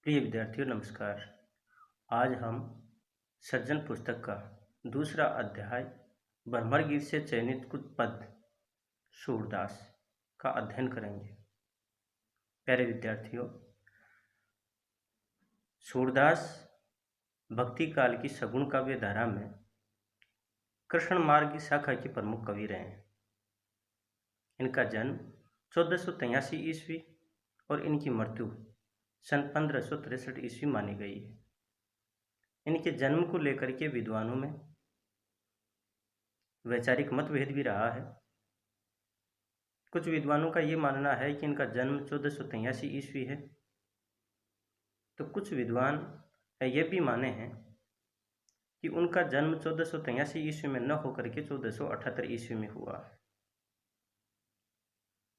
प्रिय विद्यार्थियों नमस्कार। आज हम सृजन पुस्तक का दूसरा अध्याय भ्रमर गीत से चयनित कुछ पद सूरदास का अध्ययन करेंगे। प्यारे विद्यार्थियों, सूरदास भक्ति काल की सगुण काव्य धारा में कृष्ण मार्ग की शाखा के प्रमुख कवि रहे हैं। इनका जन्म 1483 ईस्वी और इनकी मृत्यु सन 1563 ईस्वी मानी गई है। इनके जन्म को लेकर के विद्वानों में वैचारिक मतभेद भी रहा है। कुछ विद्वानों का ये मानना है कि इनका जन्म 1483 ईस्वी है, तो कुछ विद्वान ये भी माने हैं कि उनका जन्म 1483 ईस्वी में न होकर के 1478 ईस्वी में हुआ है।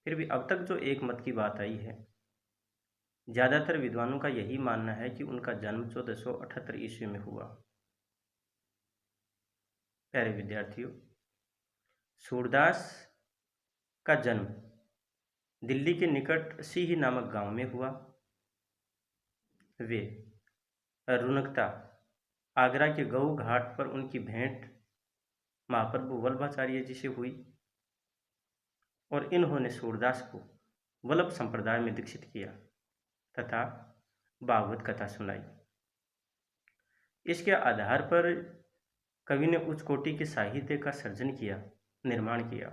फिर भी अब तक जो एक मत की बात आई है, ज़्यादातर विद्वानों का यही मानना है कि उनका जन्म 1478 ईस्वी में हुआ। प्यारे विद्यार्थियों, सूरदास का जन्म दिल्ली के निकट सीही नामक गांव में हुआ। वे रुनकता आगरा के गऊ घाट पर उनकी भेंट महाप्रभु वल्लभाचार्य जी से हुई और इन्होंने सूरदास को वल्लभ संप्रदाय में दीक्षित किया तथा भागवत कथा सुनाई। इसके आधार पर कवि ने उच्च कोटि के साहित्य का सृजन किया, निर्माण किया।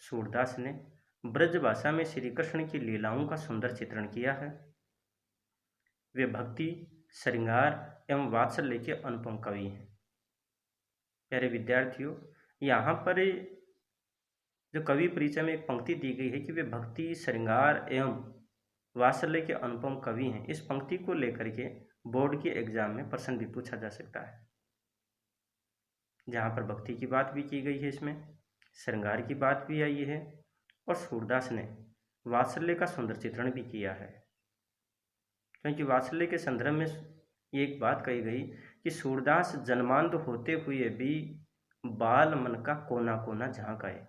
सूरदास ने ब्रज भाषा में श्री कृष्ण की लीलाओं का सुंदर चित्रण किया है। वे भक्ति, श्रृंगार एवं वात्सल्य के अनुपम कवि हैं। प्यारे विद्यार्थियों, यहाँ पर जो कवि परिचय में एक पंक्ति दी गई है कि वे भक्ति, श्रृंगार एवं वात्सल्य के अनुपम कवि हैं, इस पंक्ति को लेकर के बोर्ड के एग्जाम में प्रश्न भी पूछा जा सकता है। जहाँ पर भक्ति की बात भी की गई है, इसमें श्रृंगार की बात भी आई है और सूरदास ने वात्सल्य का सुंदर चित्रण भी किया है। क्योंकि वात्सल्य के संदर्भ में ये एक बात कही गई कि सूरदास जन्मांध होते हुए भी बाल मन का कोना कोना झांक आए।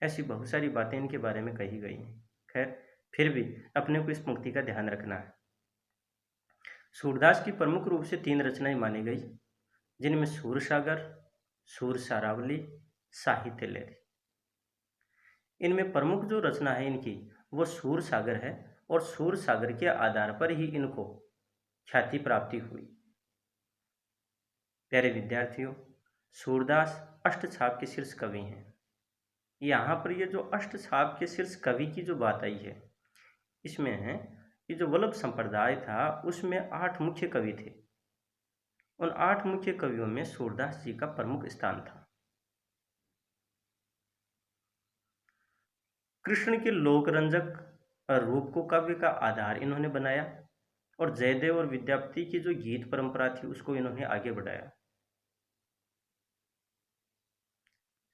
ऐसी बहुत सारी बातें इनके बारे में कही गई हैं। खैर, फिर भी अपने को इस पंक्ति का ध्यान रखना है। सूरदास की प्रमुख रूप से 3 रचनाएं मानी गई, जिनमें सूरसागर, सूर सारावली, साहित्य लहरी। इनमें प्रमुख जो रचना है इनकी वो सूर सागर है और सूर सागर के आधार पर ही इनको ख्याति प्राप्ति हुई। प्यारे विद्यार्थियों, सूरदास अष्टछाप के शीर्ष कवि हैं। यहाँ पर ये जो अष्टछाप के शीर्ष कवि की जो बात आई है, इसमें है कि जो वल्लभ संप्रदाय था उसमें 8 मुख्य कवि थे। उन 8 मुख्य कवियों में सूरदास जी का प्रमुख स्थान था। कृष्ण के लोकरंजक रूप को काव्य का आधार इन्होंने बनाया और जयदेव और विद्यापति की जो गीत परंपरा थी उसको इन्होंने आगे बढ़ाया।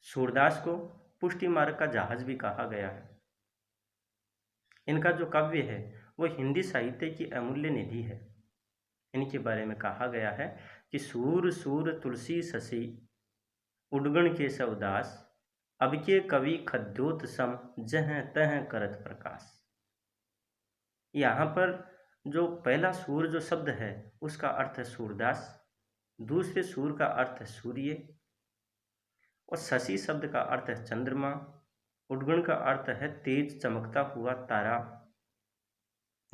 सूरदास को पुष्टि मार्ग का जहाज भी कहा गया है। इनका जो काव्य है वो हिंदी साहित्य की अमूल्य निधि है। इनके बारे में कहा गया है कि सूर सूर तुलसी शशि उडगण के सवदास, अब के कवि खद्योत सम जह तह करत प्रकाश। यहाँ पर जो पहला सूर जो शब्द है उसका अर्थ है सूरदास, दूसरे सूर का अर्थ है सूर्य और शशि शब्द का अर्थ है चंद्रमा, उडगण का अर्थ है तेज चमकता हुआ तारा।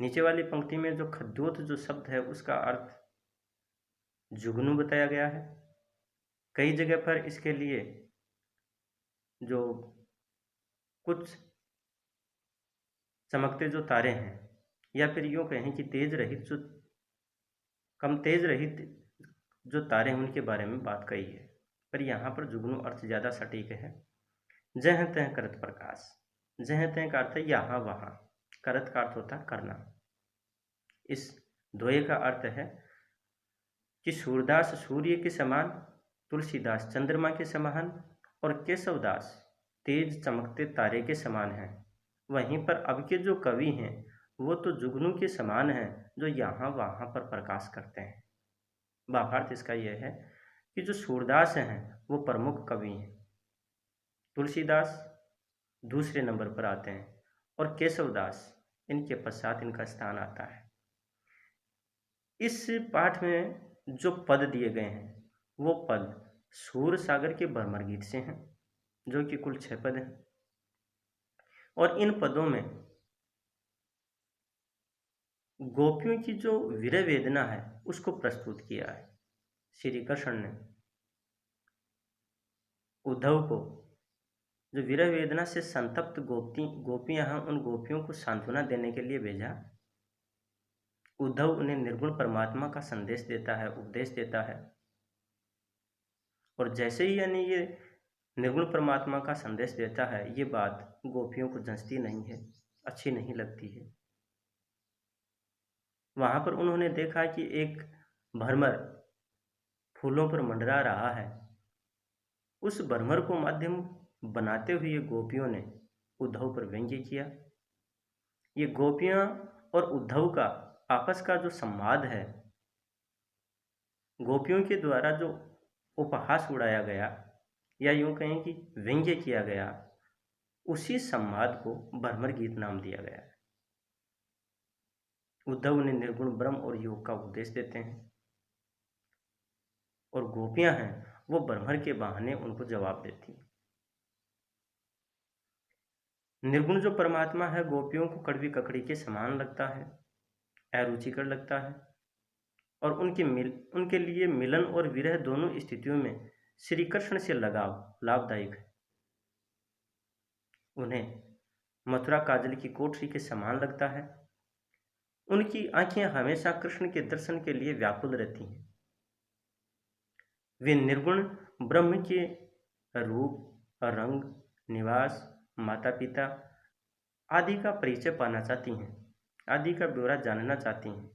नीचे वाली पंक्ति में जो खद्योत जो शब्द है उसका अर्थ जुगनू बताया गया है। कई जगह पर इसके लिए जो कुछ चमकते जो तारे हैं या फिर यूँ कहें कि तेज रहित जो कम तेज रहित जो तारे हैं उनके बारे में बात कही है, पर यहाँ पर जुगनू अर्थ ज़्यादा सटीक है। जह तह करत प्रकाश, जह तह का अर्थ है यहाँ वहाँ, करत का अर्थ होता है करना। इस द्वय का अर्थ है कि सूरदास सूर्य के समान, तुलसीदास चंद्रमा के समान और केशवदास तेज चमकते तारे के समान हैं। वहीं पर अब के जो कवि हैं वो तो जुगनू के समान हैं जो यहाँ वहाँ पर प्रकाश करते हैं। भावार्थ इसका यह है कि जो सूरदास हैं वो प्रमुख कवि हैं, तुलसीदास दूसरे नंबर पर आते हैं और केशवदास इनके पश्चात इनका स्थान आता है। इस पाठ में जो पद दिए गए हैं वो पद सूर सागर के भ्रमर गीत से हैं, जो कि कुल 6 पद हैं। और इन पदों में गोपियों की जो विरह वेदना है उसको प्रस्तुत किया है। श्री कृष्ण ने उद्धव को जो विरह वेदना से संतप्त गोपियां हैं उन गोपियों को सांत्वना देने के लिए भेजा। उद्धव उन्हें निर्गुण परमात्मा का संदेश देता है, उपदेश देता है। और जैसे ही यानी ये निर्गुण परमात्मा का संदेश देता है, ये बात गोपियों को जंचती नहीं है, अच्छी नहीं लगती है। वहां पर उन्होंने देखा कि एक भ्रमर फूलों पर मंडरा रहा है। उस भ्रमर को माध्यम बनाते हुए गोपियों ने उद्धव पर व्यंग्य किया। ये गोपियां और उद्धव का आपस का जो संवाद है, गोपियों के द्वारा जो उपहास उड़ाया गया या यूं कहें कि व्यंग्य किया गया, उसी संवाद को भ्रमर गीत नाम दिया गया है। उद्धव उन्हें निर्गुण ब्रह्म और योग का उपदेश देते हैं और गोपियां हैं वो भ्रमर के बहाने उनको जवाब देती हैं। निर्गुण जो परमात्मा है गोपियों को कड़वी ककड़ी के समान लगता है, अरुचिकर लगता है। और उनके लिए मिलन और विरह दोनों स्थितियों में श्री कृष्ण से लगाव लाभदायक है। उन्हें मथुरा काजल की कोठरी के समान लगता है। उनकी आंखें हमेशा कृष्ण के दर्शन के लिए व्याकुल रहती हैं। वे निर्गुण ब्रह्म के रूप, रंग, निवास, माता पिता आदि का परिचय पाना चाहती हैं, आदि का ब्यौरा जानना चाहती हैं।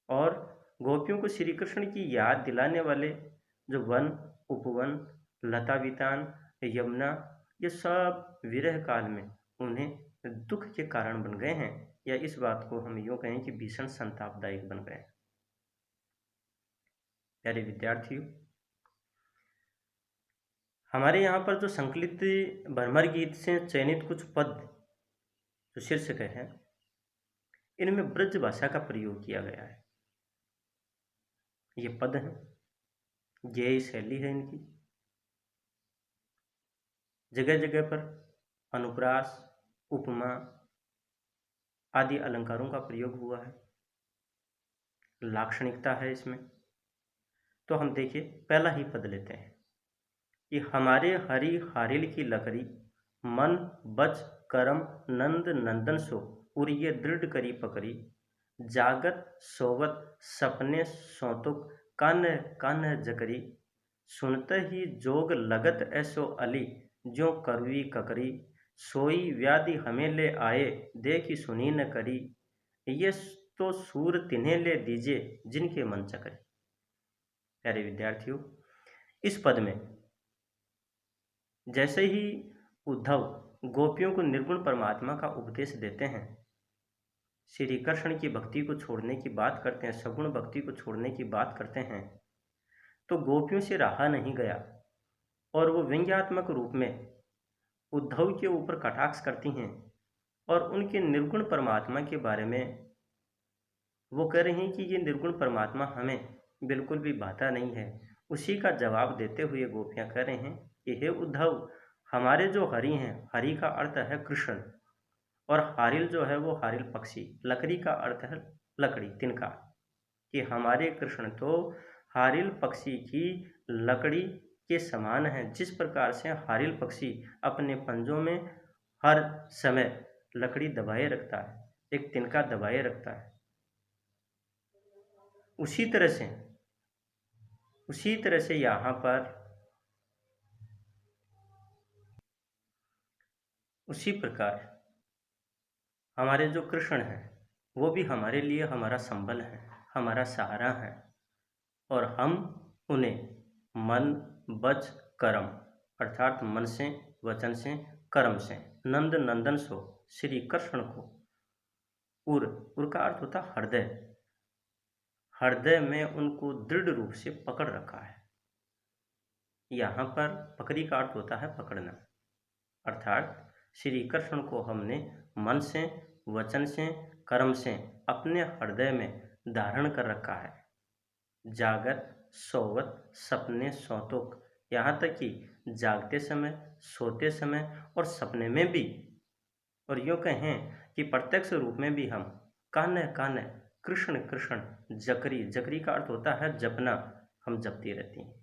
और गोपियों को श्री कृष्ण की याद दिलाने वाले जो वन, उपवन, लता वितान, यमुना, ये सब विरह काल में उन्हें दुख के कारण बन गए हैं, या इस बात को हम यूँ कहें कि भीषण संतापदायक बन गए हैं। प्यारे विद्यार्थियों, हमारे यहाँ पर जो संकलित भ्रमर गीत से चयनित कुछ पद जो शीर्षक हैं, इनमें ब्रज भाषा का प्रयोग किया गया है। ये पद हैं, गेय शैली है इनकी। जगह जगह पर अनुप्रास, उपमा आदि अलंकारों का प्रयोग हुआ है, लाक्षणिकता है इसमें। तो हम देखिए, पहला ही पद लेते हैं कि हमारे हरि हारिल की लकड़ी, मन बच करम नंद नंदन सो, उरिये दृढ़ करी पकड़ी, जागत सोवत सपने सौतुक, कान्ह कान्ह जकरी, सुनते ही जोग लगत ऐसो अली, ज्यों करवी ककरी, सोई व्याधि हमें ले आए, देखी सुनी न करी, ये तो सूर तिन्हें ले दीजिए जिनके मन चकरी। प्यारे विद्यार्थियों, इस पद में जैसे ही उद्धव गोपियों को निर्गुण परमात्मा का उपदेश देते हैं, श्री कृष्ण की भक्ति को छोड़ने की बात करते हैं, सगुण भक्ति को छोड़ने की बात करते हैं, तो गोपियों से रहा नहीं गया और वो व्यंग्यात्मक रूप में उद्धव के ऊपर कटाक्ष करती हैं और उनके निर्गुण परमात्मा के बारे में वो कह रही हैं कि ये निर्गुण परमात्मा हमें बिल्कुल भी भाता नहीं है। उसी का जवाब देते हुए गोपियां कह रहे हैं कि हे उद्धव, हमारे जो हरि हैं, हरि का अर्थ है कृष्ण, और हारिल जो है वो हारिल पक्षी, लकड़ी का अर्थ है लकड़ी, तिनका, कि हमारे कृष्ण तो हारिल पक्षी की लकड़ी के समान है। जिस प्रकार से हारिल पक्षी अपने पंजों में हर समय लकड़ी दबाए रखता है, एक तिनका दबाए रखता है, उसी तरह से यहाँ पर उसी प्रकार हमारे जो कृष्ण हैं वो भी हमारे लिए हमारा संबल है, हमारा सहारा है, और हम उन्हें मन वच कर्म अर्थात मन से, वचन से, कर्म से नंद नंदन सो श्री कृष्ण को उर का अर्थ होता हृदय, हृदय में उनको दृढ़ रूप से पकड़ रखा है। यहाँ पर पकड़ी का अर्थ होता है पकड़ना, अर्थात श्री कृष्ण को हमने मन से, वचन से, कर्म से अपने हृदय में धारण कर रखा है। जागर, सोवत, सपने, सौतुक, यहाँ तक कि जागते समय, सोते समय और सपने में भी, और यूँ कहें कि प्रत्यक्ष रूप में भी हम कान्ह कान्ह कृष्ण कृष्ण जकरी, जकरी का अर्थ होता है जपना, हम जपती रहती हैं।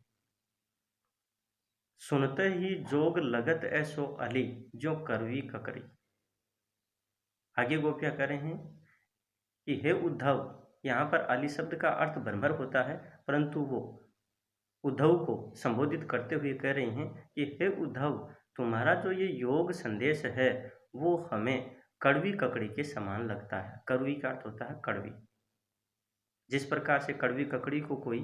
सुनते ही जोग लगत ऐसो अली, जो करवी ककरी। आगे गोपियां कह रहे हैं कि हे उद्धव, यहाँ पर अली शब्द का अर्थ भ्रमर होता है, परंतु वो उद्धव को संबोधित करते हुए कह रहे हैं कि हे उद्धव, तुम्हारा जो ये योग संदेश है वो हमें कड़वी ककड़ी के समान लगता है। कड़वी का अर्थ होता है कड़वी। जिस प्रकार से कड़वी ककड़ी को कोई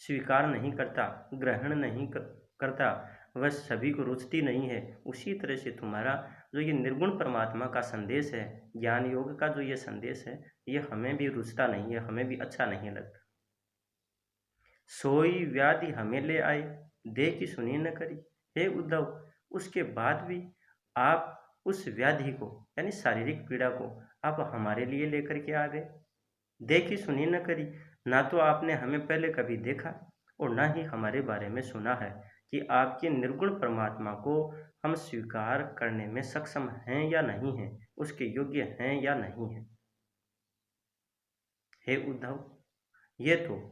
स्वीकार नहीं करता, ग्रहण नहीं करता, वह सभी को रुचती नहीं है, उसी तरह से तुम्हारा जो ये निर्गुण परमात्मा का संदेश है, ज्ञान योग का जो ये संदेश है, ये हमें भी रुचता नहीं है, हमें भी अच्छा नहीं लगता। सोई व्याधि हमें ले आए, देखी सुनी न करी। हे उद्धव, उसके बाद भी आप उस व्याधि को यानी शारीरिक पीड़ा को आप हमारे लिए लेकर के आ गए, देखी सुनी न करी। ना तो आपने हमें पहले कभी देखा और ना ही हमारे बारे में सुना है कि आपके निर्गुण परमात्मा को हम स्वीकार करने में सक्षम हैं या नहीं हैं, उसके योग्य हैं या नहीं हैं। हे उद्धव, ये तो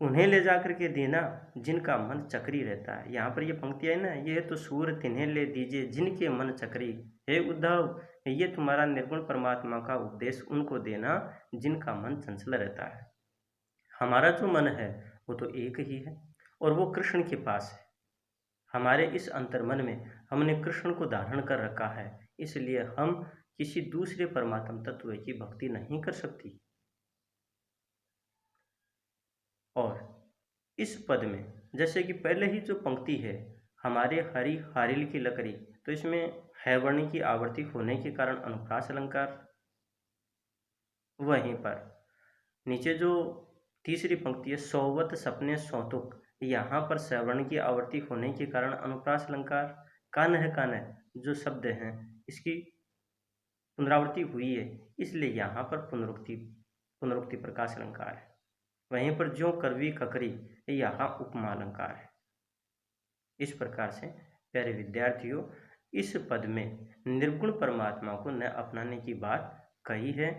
उन्हें ले जाकर के देना जिनका मन चक्री रहता है। यहाँ पर ये पंक्ति है ना, ये तो सूर तिन्हें ले दीजिए जिनके मन चक्री। हे उद्धव, ये तुम्हारा निर्गुण परमात्मा का उपदेश उनको देना जिनका मन चंचल रहता है। हमारा जो मन है वो तो एक ही है और वो कृष्ण के पास है। हमारे इस अंतर्मन में हमने कृष्ण को धारण कर रखा है, इसलिए हम किसी दूसरे परमात्म तत्व की भक्ति नहीं कर सकती। और इस पद में जैसे कि पहले ही जो पंक्ति है, हमारे हरि हारिल की लकड़ी, तो इसमें है वर्ण की आवर्ती होने के कारण अनुप्रास अलंकार। वहीं पर नीचे जो तीसरी पंक्ति है, सौवत सपने सौतुक, यहाँ पर सवर्ण की आवर्ती होने के कारण अनुप्रास अलंकार। कान्ह कान्ह जो शब्द हैं इसकी पुनरावृत्ति हुई है, इसलिए यहाँ पर पुनरुक्ति प्रकाश अलंकार है। वहीं पर जो करवी ककरी, यहाँ उपमा अलंकार है। इस प्रकार से प्यारे विद्यार्थियों, इस पद में निर्गुण परमात्मा को न अपनाने की बात कही है।